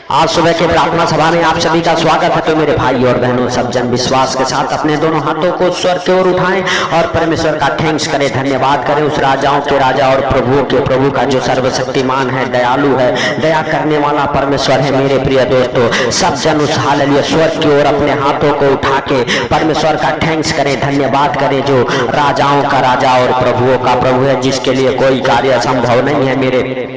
आज सुबह के प्रार्थना सभा में आप सभी का स्वागत है। तो मेरे भाई और बहनों, सब जन विश्वास के साथ अपने दोनों हाथों को स्वर की ओर उठाएं और परमेश्वर का थैंक्स करें, धन्यवाद करें उस राजाओं के राजा और प्रभुओं के प्रभु का जो सर्वशक्तिमान है, दयालु है, दया करने वाला परमेश्वर है। मेरे प्रिय दोस्तों, सब जन उस हालेलुया स्वर की ओर अपने हाथों को उठा के परमेश्वर का थैंक्स करें, धन्यवाद करें जो राजाओं का राजा और प्रभुओं का प्रभु है, जिसके लिए कोई कार्य असंभव नहीं है। मेरे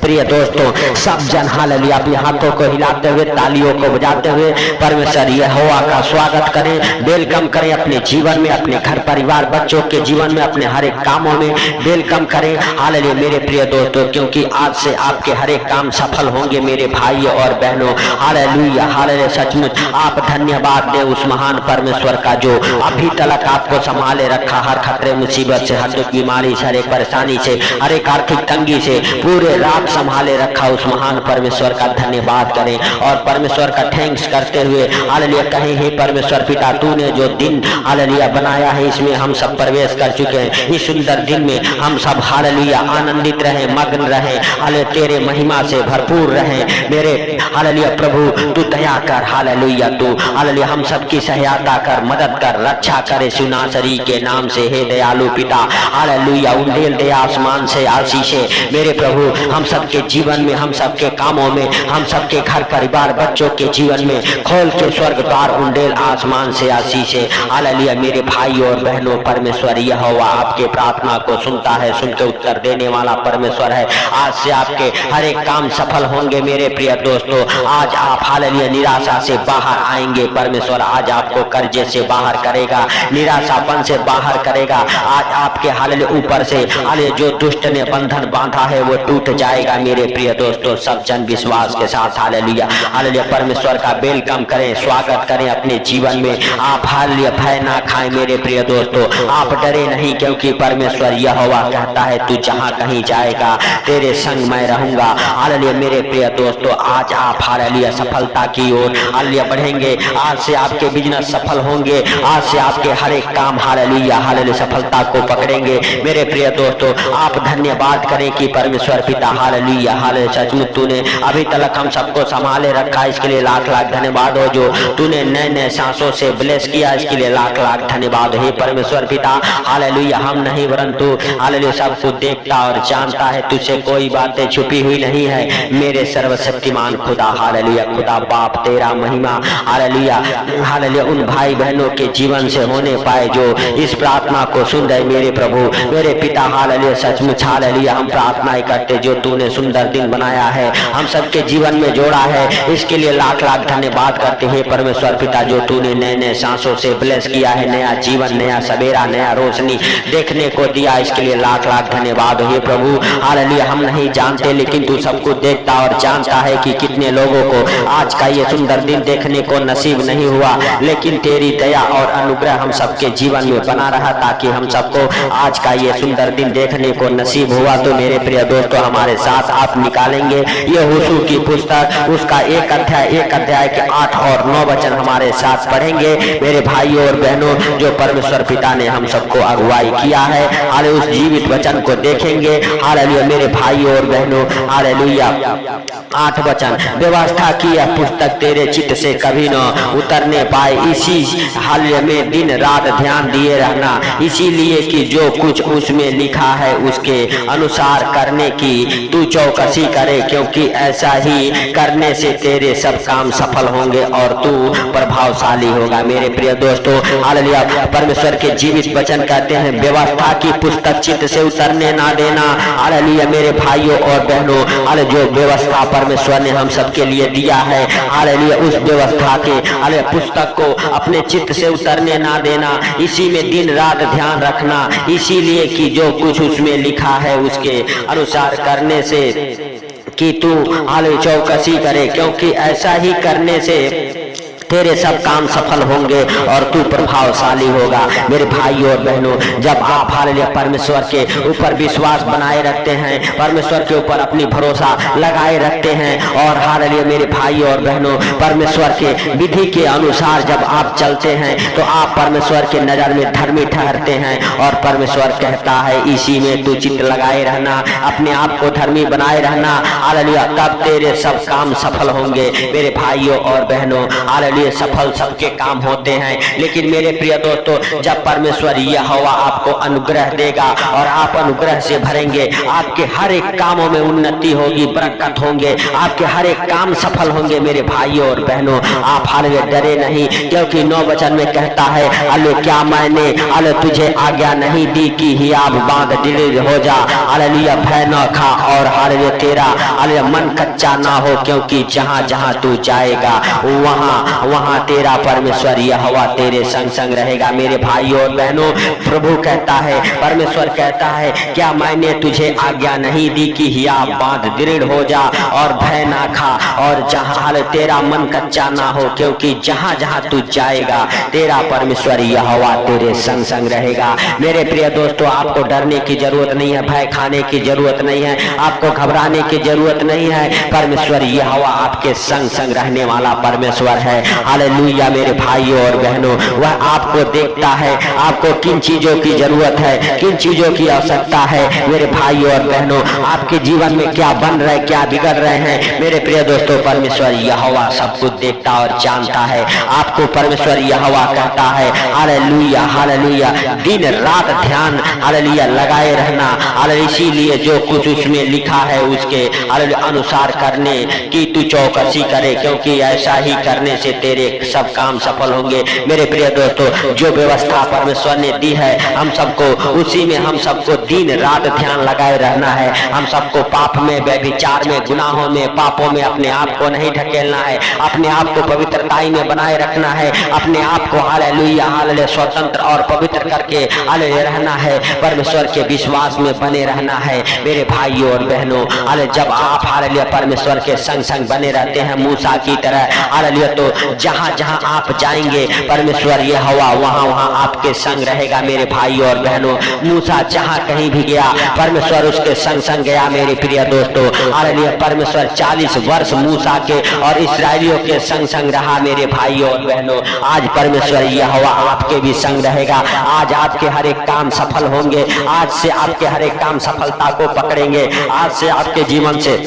प्रिय दोस्तों, सब जन हालेलुया अपने हाथों को हिलाते हुए, तालियों को बजाते हुए परमेश्वर यहोवा का स्वागत करें, वेलकम करें अपने जीवन में, अपने घर परिवार बच्चों के जीवन में, अपने हर एक कामों में वेलकम करें। हालेलुया मेरे प्रिय दोस्तों, क्योंकि आज से आपके हर एक काम सफल होंगे मेरे भाई और बहनों। हालेलुया हालेलुया, सचमुच आप धन्यवाद दें उस महान परमेश्वर का जो अभी तक आपको संभाले रखा, हर खतरे मुसीबत से, हर दुख बीमारी से, हर एक परेशानी से, हर एक आर्थिक तंगी से पूरे रात संभाले रखा। उस महान परमेश्वर का धन्यवाद करें और परमेश्वर का थैंक्स करते हुए हालेलुया कहें, हे परमेश्वर पिता, तूने जो दिन हालेलुया बनाया है, इसमें हम सब प्रवेश कर चुके हैं। इस सुंदर दिन में हम सब हालेलुया आनंदित रहे, मग्न रहे, हालेलुया तेरे महिमा से भरपूर रहे। मेरे हालेलुया प्रभु, तू दया कर, हालेलुया तू हालेलुया हम सबकी सहायता कर, मदद कर, रक्षा करे सुनासरी के नाम से। हे दयालु पिता, हालेलुया उंडेल दे आसमान से आशीषे मेरे प्रभु, हम सबके जीवन में, हम सबके कामों में, हम सबके घर परिवार बच्चों के जीवन में खोल के स्वर्ग द्वार उंडेल आसमान से आशीष है। हालेलुया मेरे भाई और बहनों, परमेश्वर यहोवा आपके प्रार्थना को सुनता है, सुन के उत्तर देने वाला परमेश्वर है। आज से आपके हर एक काम सफल होंगे मेरे प्रिय दोस्तों। आज आप हालेलुया निराशा से बाहर आएंगे, परमेश्वर आज आपको कर्जे से बाहर करेगा, निराशापन से बाहर करेगा। आज आपके हालेलुया ऊपर से हालेलुया जो दुष्ट ने बंधन बांधा है वो टूट जाएगा मेरे प्रिय दोस्तों। सब जन विश्वास के साथ हालेलुया हालेलुया परमेश्वर का वेलकम करें, स्वागत करें अपने जीवन में। आप हालेलुया भय ना खाएं मेरे प्रिय दोस्तों, आप डरे नहीं, क्योंकि परमेश्वर यहोवा कहता है, तू जहां कहीं जाएगा तेरे संग मैं रहूंगा। हालेलुया मेरे प्रिय दोस्तों, आज आप हालेलुया सफलता की ओर हालेलुया बढ़ेंगे। आज से आपके बिजनेस सफल होंगे, आज से आपके हर एक काम हालेलुया हालेलुया सफलता को पकड़ेंगे मेरे प्रिय दोस्तों। आप धन्यवाद करें कि परमेश्वर पिता हालेलुया हालेलुया सचमुच तूने अभी तक हम सबको संभाले रखा, इसके लिए लाख लाख धन्यवाद हो। जो तूने नए नए सांसों से ब्लेस किया, इसके लिए लाख लाख धन्यवाद। हे परमेश्वर पिता हालेलुया, हम नहीं परंतु हालेलुया सब कुछ देखता और जानता है, तुझसे कोई बातें छुपी हुई नहीं है मेरे सर्वशक्तिमान खुदा। हालेलुया खुदा बाप तेरा महिमा हालेलुया हालेलुया उन भाई बहनों के जीवन से होने पाए जो इस प्रार्थना को सुन रहे मेरे प्रभु मेरे पिता। हालेलुया सचमुच हालेलुया हम प्रार्थना करते, जो तूने सुंदर दिन बनाया है, हम सबके जीवन में जोड़ा है, इसके लिए लाख लाख धन्यवाद करते हैं परमेश्वर पिता। जो तूने नए नए सांसों से ब्लेस किया है, नया जीवन, नया सवेरा, नया रोशनी देखने को दिया, इसके लिए लाख लाख धन्यवाद हे प्रभु। हालेलुया हम नहीं जानते, लेकिन तू सब कुछ देखता और जानता है कि कितने लोगों को आज का ये सुंदर दिन देखने को नसीब नहीं हुआ, लेकिन तेरी दया और अनुग्रह हम सबके जीवन में बना रहा, ताकि हम सबको आज का ये सुंदर दिन देखने को नसीब हुआ। तो मेरे प्रिय दोस्तों, हमारे साथ आप निकालेंगे ये होशू की पुस्तक, उसका एक अध्याय के 8 और 9 वचन हमारे साथ पढ़ेंगे मेरे भाई और बहनों। जो परमेश्वर पिता ने हम सबको अगुवाई किया है, हालेलुया उस जीवित वचन को देखेंगे। हालेलुया मेरे भाई और बहनों, हालेलुया 8 वचन, व्यवस्था की यह पुस्तक तेरे चित्त से कभी न उतरने पाए, इसी हालेलुया में दिन रात ध्यान दिए रहना, इसीलिए कि जो कुछ उसमें लिखा है उसके अनुसार करने की तू चौकसी करे, क्योंकि ऐसा ही करने से तेरे सब काम सफल होंगे और तू प्रभावशाली होगा। मेरे प्रिय दोस्तों हालेलुया परमेश्वर के जीवित वचन कहते हैं, व्यवस्था की पुस्तक चित्त से उतरने ना देना। हालेलुया मेरे भाइयों और बहनों, हालेलुया जो व्यवस्था परमेश्वर ने हम सबके लिए दिया है, हालेलुया उस व्यवस्था के हालेलुया पुस्तक को अपने चित्त से उतरने ना देना, इसी में दिन रात ध्यान रखना, इसीलिए कि जो कुछ उसमें लिखा है उसके अनुसार करने से कि तू हालेलुया चौकसी करे, क्योंकि ऐसा ही करने से तेरे सब काम सफल होंगे और तू प्रभावशाली होगा। मेरे भाई और बहनों, जब आप हालेलुया परमेश्वर के ऊपर विश्वास बनाए रखते हैं, परमेश्वर के ऊपर अपनी भरोसा लगाए रखते हैं और हालेलुया मेरे भाई और बहनों, परमेश्वर के विधि के अनुसार जब आप चलते हैं तो आप परमेश्वर के नजर में धर्मी ठहरते हैं। और परमेश्वर कहता है इसी में तू चित्त लगाए रहना, अपने आप को धर्मी बनाए रहना, हालेलुया, तब तेरे सब काम सफल होंगे। मेरे भाइयों और बहनों, हालेलुया सफल सबके काम होते हैं, लेकिन मेरे प्रिय दोस्तों, जब परमेश्वर यहोवा आपको अनुग्रह देगा और आप अनुग्रह से भरेंगे, आपके हर एक कामों में उन्नति होगी, बरकत होंगे, आपके हर एक काम सफल होंगे। मेरे भाइयों और बहनों, आप हालेलुया डरे नहीं, क्योंकि 9 वचन में कहता है, अले क्या मैंने अले तुझे आज्ञा नहीं दी कि हियाव बांध दृढ़ हो जा, हालेलुया भय न खा और हालेलुया तेरा हालेलुया मन कच्चा ना हो, क्योंकि जहां जहां तू जाएगा वहां वहां तेरा परमेश्वर यहोवा तेरे संग संग रहेगा। मेरे भाइयों और बहनों, प्रभु कहता है, परमेश्वर कहता है, क्या मैंने तुझे आज्ञा नहीं दी कि हियाव बांध दृढ़ हो जा और भय ना खा और जहां तेरा मन कच्चा ना हो, क्योंकि जहां जहां तू जाएगा तेरा परमेश्वर यहोवा तेरे संग संग रहेगा। मेरे प्रिय दोस्तों, आपको डरने की जरूरत नहीं है, भय खाने की जरूरत नहीं है, आपको घबराने की जरूरत नहीं है। परमेश्वर यहोवा आपके संग संग रहने वाला परमेश्वर है। हालेलुया मेरे भाइयों और बहनों, वह आपको देखता है, आपको किन चीजों की जरूरत है, किन चीजों की आवश्यकता है। मेरे भाइयों और बहनों, आपके जीवन में क्या बन रहा है, क्या बिगड़ रहे हैं, मेरे प्रिय दोस्तों, परमेश्वर यहोवा सब कुछ देखता और जानता है। आपको परमेश्वर यहोवा कहता है, हालेलुया हालेलुया, दिन रात ध्यान हालेलुया लगाए रहना, हालेलुया इसीलिए जो कुछ उसमें लिखा है उसके हालेलुया अनुसार करने की तू चौकसी करे, क्योंकि ऐसा ही करने से तेरे सब काम सफल होंगे। मेरे प्रिय दोस्तों, जो व्यवस्था परमेश्वर ने दी है हम सबको, उसी में हम सबको दिन रात ध्यान लगाए रहना है। हम सबको पाप में, व्यभिचार में, गुनाहों में, पापों में अपने आप को नहीं ढकेलना है, अपने आप को पवित्रताई में बनाए रखना है, अपने आप को हालेलुया हालेलुया स्वतंत्र और पवित्र करके हालेलुया रहना है, परमेश्वर के विश्वास में बने रहना है। मेरे भाइयों और बहनों, हालेलुया जब आप हालेलुया परमेश्वर के संग संग बने रहते हैं मूसा की तरह, हालेलुया तो जहां जहां आप जाएंगे परमेश्वर यहोवा वहां वहां आपके संग रहेगा। मेरे भाइयों और बहनों, मूसा जहां कहीं भी गया परमेश्वर उसके संग संग गया। मेरे प्रिय दोस्तों, हालेलुया परमेश्वर 40 वर्ष मूसा के और इस्राएलियों के संग संग रहा। मेरे भाइयों और बहनों, आज परमेश्वर यहोवा आपके भी संग रहेगा। आज आपके हर एक काम सफल होंगे, आज से आपके हर एक काम सफलता को पकड़ेंगे, आज से आपके जीवन से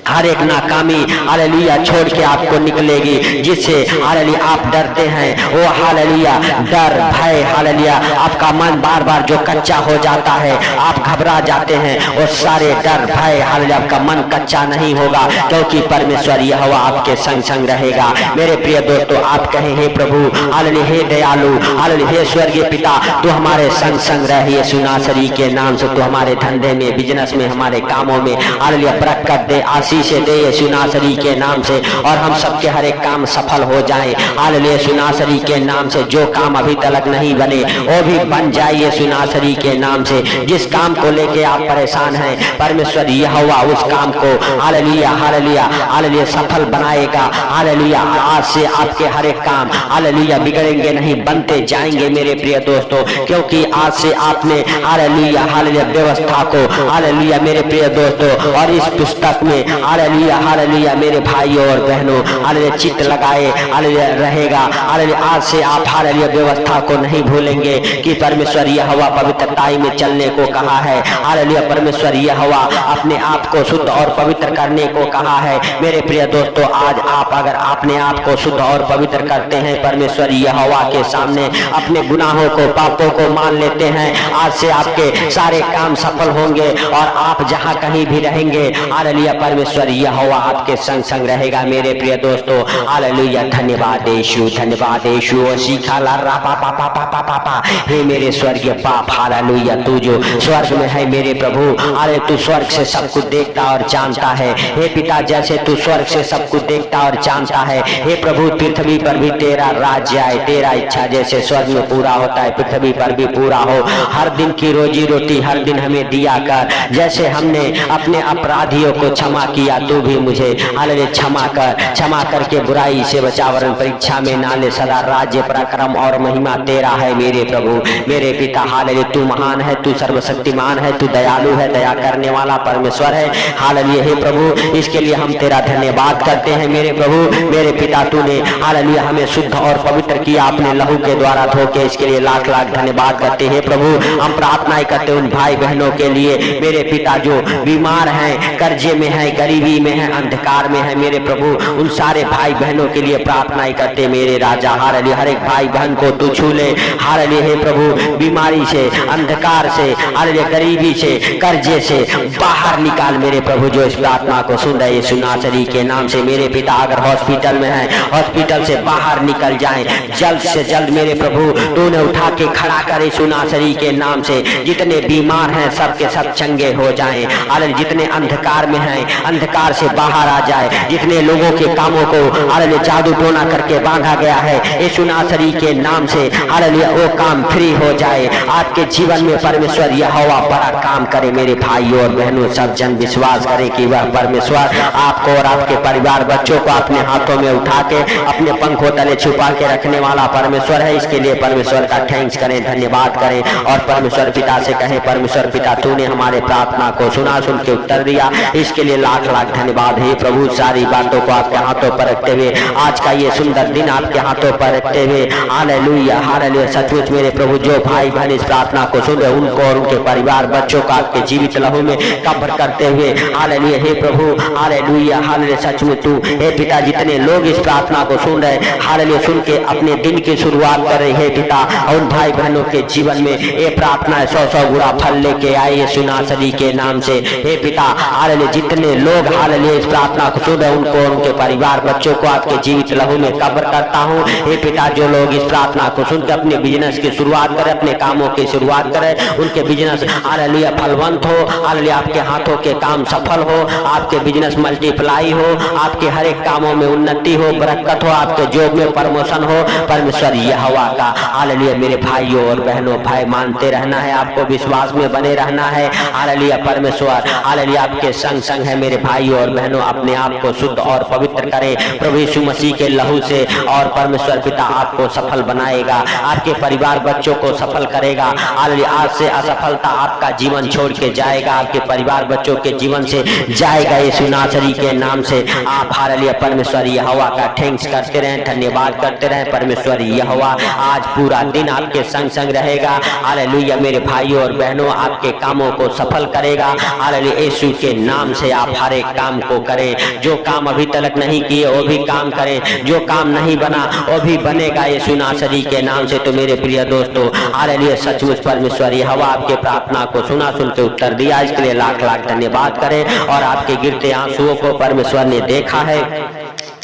हर एक नाकामी हालेलुया छोड़ के आपको निकलेगी, जिससे हालेलुया आप डरते हैं, वो हालेलुया डर भय हालेलुया आपका मन बार बार जो कच्चा हो जाता है, आप घबरा जाते हैं, वो सारे डर भय हालेलुया आपका मन कच्चा नहीं होगा, क्योंकि परमेश्वर यहोवा आपके संग संग रहेगा। मेरे प्रिय दोस्तों, आप कहें, हे प्रभु हालेलुया, हे दयालु हालेलुया, हे स्वर्गीय पिता, तू हमारे संग संग रह, यीशु नासरी के नाम से तू हमारे धंधे में, बिजनेस में, हमारे कामों में हालेलुया बरकत दे, आशीष दे यीशु नासरी के नाम से, और हम सबके हर एक काम सफल हो जाए हालेलुया यीशु नासरी के नाम से। जो काम अभी तक नहीं बने वो भी बन जाए यीशु नासरी के नाम से। जिस काम को लेके आप परेशान हैं, परमेश्वर यहोवा उस काम को हालेलुया हालेलुया हालेलुया सफल बनाएगा। हालेलुया आज से आपके हर एक काम हालेलुया बिगड़ेंगे नहीं, बनते जाएंगे। मेरे प्रिय दोस्तों, क्योंकि आज से आपने हालेलुया हालेलुया व्यवस्था को हालेलुया मेरे प्रिय दोस्तों, और इस पुस्तक में हालेलुया हालेलुया मेरे भाइयों और बहनों हालेलुया चित्त लगाए हालेलुया रहेगा। हालेलुया आज से आप हालेलुया व्यवस्था को नहीं भूलेंगे कि परमेश्वर यहोवा पवित्रताई में चलने को कहा है। हालेलुया परमेश्वर यहोवा अपने आप को शुद्ध और पवित्र करने को कहा है। मेरे प्रिय दोस्तों, आज आप अगर अपने आप को शुद्ध और पवित्र करते हैं, परमेश्वर यहोवा के सामने अपने गुनाहों को, पापों को मान लेते हैं, आज से आपके सारे काम सफल होंगे और आप जहां कहीं भी रहेंगे हालेलुया परमेश्वर यहोवा आपके संग संग रहेगा। मेरे प्रिय दोस्तों, हालेलुया धन्यवाद यीशु, धन्यवाद यीशु। सीखा ला रा पा पा पा पा पा पा पा, हे मेरे स्वर्गीय बाप हालेलुया, तू जो स्वर्ग में है मेरे प्रभु, अरे तू स्वर्ग से सब कुछ देखता और जानता है। हे पिता, जैसे तू स्वर्ग से सब कुछ देखता और जानता है, हे प्रभु पृथ्वी पर भी तेरा राज्य आए, तेरा इच्छा जैसे स्वर्ग में पूरा होता है पृथ्वी पर भी पूरा हो। हर दिन की रोजी रोटी हर दिन हमें दिया कर, जैसे हमने अपने अपराधियों को क्षमा किया, तू भी मुझे हालेलुया क्षमा कर, क्षमा करके बुराई से बचावरण परीक्षा में नाले सदा राज्य पराक्रम और महिमा तेरा है मेरे प्रभु मेरे पिता। हालेलुया तू महान है, तू सर्वशक्तिमान है, तू दयालु है, दया करने वाला परमेश्वर है। हालेलुया हे प्रभु इसके लिए हम तेरा धन्यवाद करते हैं मेरे प्रभु मेरे पिता। तूने हालेलुया हमें शुद्ध और पवित्र किया अपने लहू के द्वारा धो के, इसके लिए लाख लाख धन्यवाद करते हैं प्रभु। हम प्रार्थनाएं करते उन भाई बहनों के लिए मेरे पिता जो बीमार हैं, कर्जे में हैं, गरीबी में हैं, अंधकार में हैं मेरे प्रभु, उन सारे भाई बहनों के लिए प्रार्थनाएं करते मेरे राजा। हालेलुया हर एक भाई बहन को तू छू ले। हालेलुया हे प्रभु बीमारी से, अंधकार से, हालेलुया गरीबी से, कर्जे से बाहर निकाल मेरे प्रभु। जो इस प्रार्थना को सुन रहे यीशु नासरी के नाम से मेरे पिता, अगर हॉस्पिटल में है हॉस्पिटल से बाहर निकल जाएं जल्द से जल्द मेरे प्रभु। तूने उठा के खड़ा कर यीशु नासरी के नाम से जितने बीमार हैं सब के सब चंगे हो जाएं। हालेलुया जितने अंधकार में हैं अंधकार से बाहर आ जाए, जितने लोगों के कामों को हालेलुया जादू टोना करके बांधा गया है यीशु नासरी के नाम से हालेलुया वो काम फ्री हो जाए। आपके जीवन में परमेश्वर यहोवा बड़ा काम करे मेरे भाइयों और बहनों। सब जन विश्वास करें कि वह परमेश्वर आपको और आपके परिवार बच्चों को अपने हाथों में उठा के अपने पंखों तले छुपा के रखने वाला परमेश्वर है। इसके लिए परमेश्वर का थैंक्स करें, धन्यवाद करें और परमेश्वर पिता से कहें परमेश्वर पिता तूने हमारे प्रार्थना को सुना, सुन के उत्तर दिया, इसके लिए लाख लाख धन्यवाद है प्रभु। सारी बातों को आपके हाथों पर रखते हुए आज का ये सुंदर दिन आपके हाथों पर रखते हुए हालेलुया हालेलुया सचमुच मेरे प्रभु जो भाई बहन इस प्रार्थना को सुन रहे उनको और उनके परिवार बच्चों को आपके जीवित लहू में कब्र करते हुए हालेलुया हे प्रभु हालेलुया हालेलुया सचमुच तू हे पिता जितने लोग इस प्रार्थना को सुन रहे हालेलुया सुन के अपने दिन की शुरुआत कर रहे हे पिता, और उन भाई बहनों के जीवन में ये प्रार्थना 100 गुना फल लेके आए यीशु नासरी के नाम से हे पिता। हालेलुया जितने लोग हालेलुया इस प्रार्थना को सुन रहे उनको और उनके परिवार बच्चों को आपके जीवित लहू में कब्र करता हूँ हे पिता। जो लोग इस प्रार्थना को सुनकर अपने बिजनेस की शुरुआत करें, अपने कामों की शुरुआत करें, उनके बिजनेस हालेलुया फलवंत हो, हालेलुया आपके हाथों के काम सफल हो, आपके बिजनेस मल्टीप्लाई हो, आपके हर एक कामों में उन्नति हो, बरकत हो, आपके जॉब में प्रमोशन हो। परमेश्वर यहोवा का हालेलुया मेरे भाइयों और बहनों भाई मानते रहना है, आपको विश्वास में बने रहना है। हालेलुया परमेश्वर हालेलुया आपके संग संग है मेरे भाइयों और बहनों। अपने आप को शुद्ध और पवित्र करें प्रभु यीशु मसीह के लहू से और परमेश्वर पिता आपको सफल बनाएगा, आपके परिवार बच्चों को सफल करेगा। हालेलुया आज से असफलता आपका जीवन छोड़ के जाएगा, आपके परिवार बच्चों के जीवन से जाएगा यीशु नासरी के नाम से। आप हालेलुया परमेश्वर यहोवा का थैंक्स करते रहें, धन्यवाद करते रहें। परमेश्वर यहोवा आज पूरा दिन आपके संग संग रहेगा। हालेलुया मेरे भाइयों और बहनों आपके कामों को सफल करेगा। हालेलुया यीशु के नाम से आप हर एक काम को करें, जो काम अभी तक नहीं किए वो भी काम करें, जो काम नहीं बना वो भी बनेगा यीशु नासरी के नाम से। तो मेरे प्रिय दोस्तों हालेलुया सचमुच परमेश्वर यहोवा आपके प्रार्थना को सुना, सुन के उत्तर दिया, इसके लिए लाख लाख धन्यवाद करें। और आपके गिरते आंसुओं को परमेश्वर ने देखा है,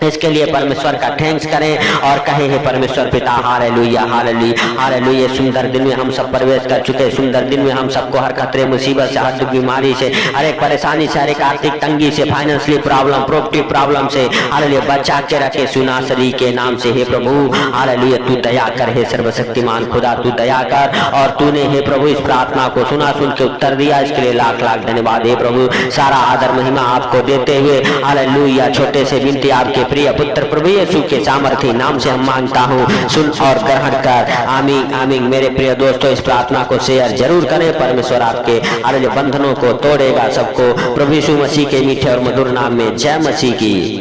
इसके लिए परमेश्वर का थैंक्स करें और कहें हे परमेश्वर पिता हालेलुया हालेलुया हालेलुया। सुंदर दिन में हम सब प्रवेश कर चुके, सुंदर दिन में हम सबको हर खतरे मुसीबत से, हर दुख बीमारी से, हर एक परेशानी से, हर एक आर्थिक तंगी से, फाइनेंशियली प्रॉब्लम, प्रॉपर्टी प्रॉब्लम से हालेलुया बचा के रखे सुनासरी के नाम से। हे प्रभु हालेलुया तू दया कर, हे सर्वशक्तिमान खुदा तू दया कर। और तूने हे प्रभु इस प्रार्थना को सुना, सुन के उत्तर दिया, इसके लिए लाख लाख धन्यवाद। हे प्रभु सारा आदर महिमा आपको देते हुए हालेलुया छोटे से विनती आपके प्रिय पुत्र प्रभु यीशु के सामर्थी नाम से हम मांगता हूँ, सुन और ग्रहण कर। आमीन आमीन। मेरे प्रिय दोस्तों इस प्रार्थना को शेयर जरूर करें। परमेश्वर आपके हालेलुया बंधनों को तोड़ेगा सबको। प्रभु यीशु मसीह के मीठे और मधुर नाम में जय मसीह की।